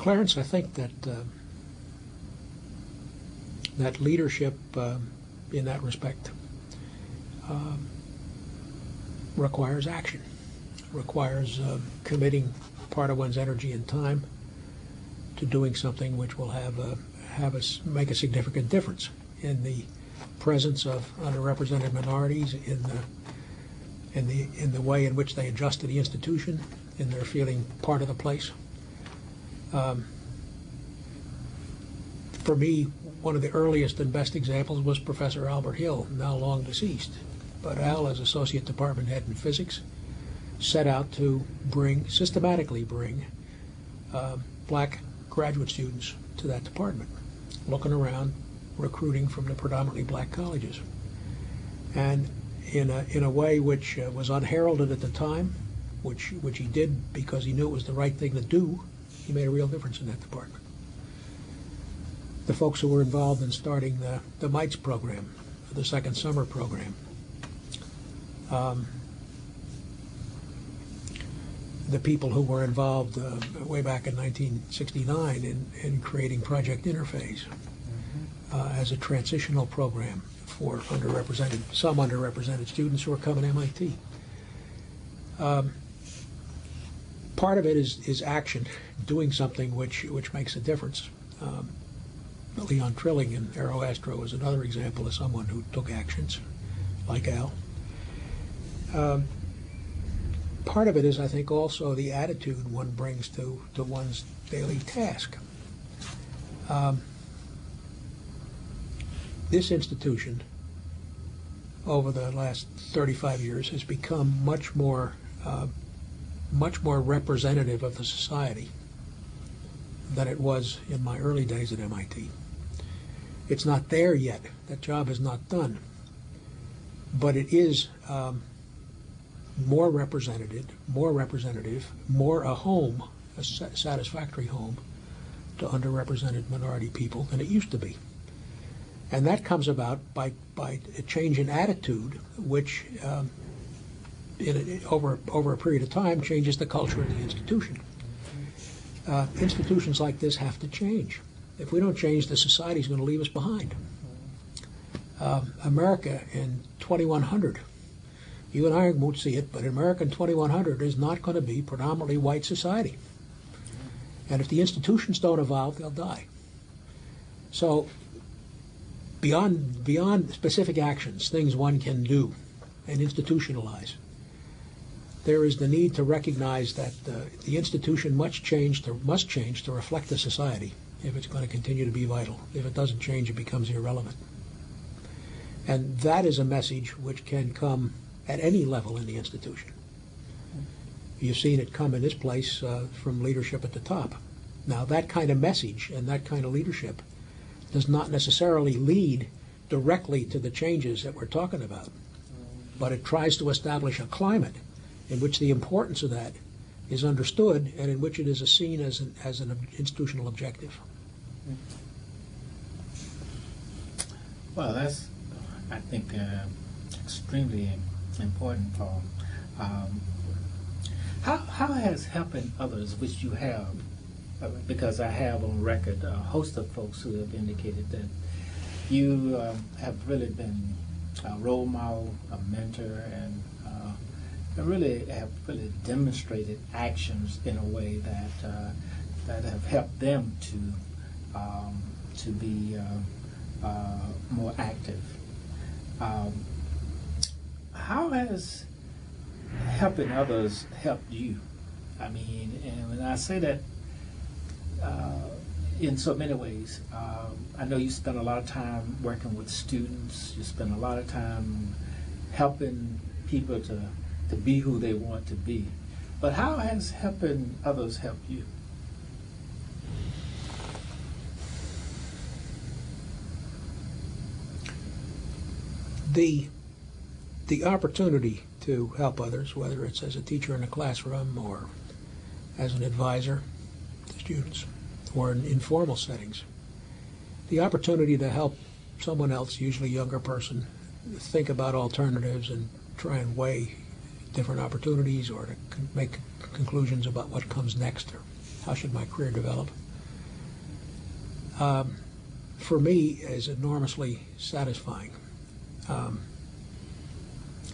Clarence, I think that that leadership in that respect requires action, requires committing part of one's energy and time to doing something which will make a significant difference in the presence of underrepresented minorities, in the way in which they adjust to the institution, in their feeling part of the place. For me, one of the earliest and best examples was Professor Albert Hill, now long deceased. But Al, as associate department head in physics, set out to systematically bring black graduate students to that department, looking around, recruiting from the predominantly black colleges. And in a way which was unheralded at the time, which he did because he knew it was the right thing to do, he made a real difference in that department. The folks who were involved in starting the MITES program, the second summer program, the people who were involved way back in 1969 in creating Project Interface as a transitional program for some underrepresented students who are coming to MIT. Part of it is action, doing something which makes a difference. Leon Trilling in Aeroastro is another example of someone who took actions, like Al. Part of it is, I think, also the attitude one brings to one's daily task. This institution, over the last 35 years, has become much more representative of the society than it was in my early days at MIT. It's not there yet. That job is not done. But it is more representative, more a home, a satisfactory home to underrepresented minority people than it used to be. And that comes about by a change in attitude, which over a period of time changes the culture of the institution. Institutions like this have to change. If we don't change, the society is going to leave us behind. America in 2100, you and I won't see it, but America in 2100 is not going to be predominantly white society. And if the institutions don't evolve, they'll die. So beyond specific actions, things one can do and institutionalize, there is the need to recognize that the institution must change to reflect the society if it's going to continue to be vital. If it doesn't change, it becomes irrelevant. And that is a message which can come at any level in the institution. You've seen it come in this place from leadership at the top. Now, that kind of message and that kind of leadership does not necessarily lead directly to the changes that we're talking about, but it tries to establish a climate in which the importance of that is understood and in which it is seen as an institutional objective. Well, that's, I think, extremely important, Paul. How has helping others, which you have, because I have on record a host of folks who have indicated that you have really been a role model, a mentor, and really have really demonstrated actions in a way that have helped them to be more active. How has helping others helped you? I mean, and when I say that in so many ways, I know you spend a lot of time working with students, you spend a lot of time helping people to be who they want to be. But how has helping others helped you? The opportunity to help others, whether it's as a teacher in a classroom or as an advisor to students or in informal settings, the opportunity to help someone else, usually a younger person, think about alternatives and try and weigh different opportunities or to make conclusions about what comes next or how should my career develop. for me, is enormously satisfying.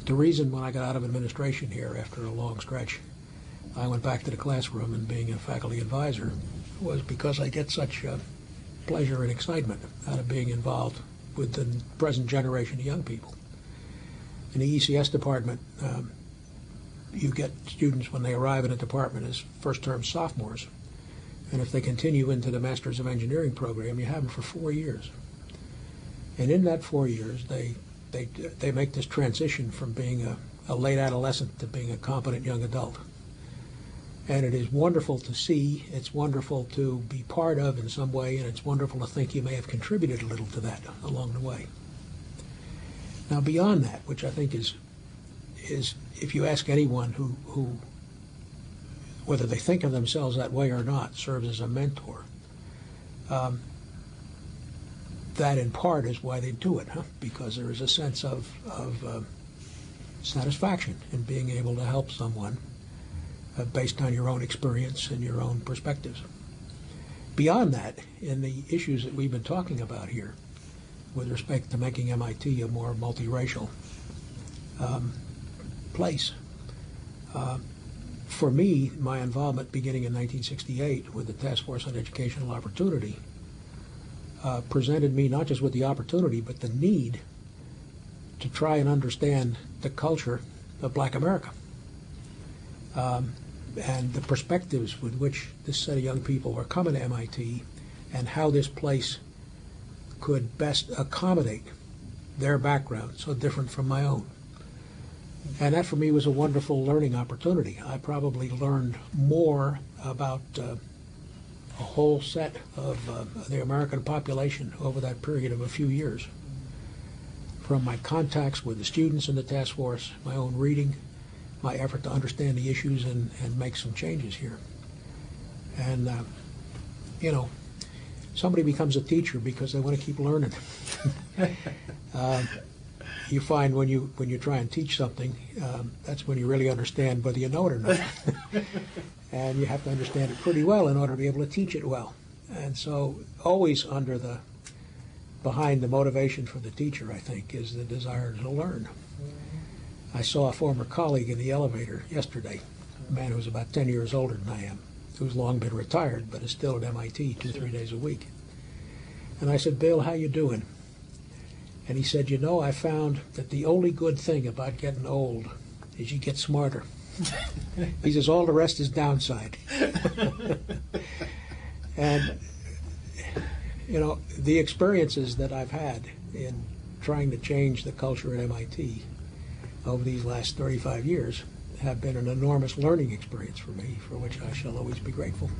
The reason when I got out of administration here after a long stretch, I went back to the classroom and being a faculty advisor was because I get such pleasure and excitement out of being involved with the present generation of young people. In the ECS department, you get students when they arrive in a department as first-term sophomores, and if they continue into the Masters of Engineering program, you have them for 4 years. And in that 4 years, they make this transition from being a late adolescent to being a competent young adult. And it is wonderful to see, it's wonderful to be part of in some way, and it's wonderful to think you may have contributed a little to that along the way. Now beyond that, which I think is if you ask anyone who whether they think of themselves that way or not, serves as a mentor, that in part is why they do it, because there is a sense of satisfaction in being able to help someone based on your own experience and your own perspectives. Beyond that, in the issues that we've been talking about here, with respect to making MIT a more multiracial place, for me, my involvement beginning in 1968 with the Task Force on Educational Opportunity presented me not just with the opportunity, but the need to try and understand the culture of Black America and the perspectives with which this set of young people are coming to MIT and how this place could best accommodate their background, so different from my own. And that for me was a wonderful learning opportunity. I probably learned more about a whole set of the American population over that period of a few years. From my contacts with the students in the task force, my own reading, my effort to understand the issues and make some changes here. And, you know, somebody becomes a teacher because they want to keep learning. You find when you try and teach something, that's when you really understand whether you know it or not. And you have to understand it pretty well in order to be able to teach it well. And so always behind the motivation for the teacher, I think, is the desire to learn. I saw a former colleague in the elevator yesterday, a man who was about 10 years older than I am, who's long been retired, but is still at MIT 2-3 days a week. And I said, "Bill, how you doing?" And he said, "You know, I found that the only good thing about getting old is you get smarter." He says, "All the rest is downside." And, you know, the experiences that I've had in trying to change the culture at MIT over these last 35 years have been an enormous learning experience for me, for which I shall always be grateful.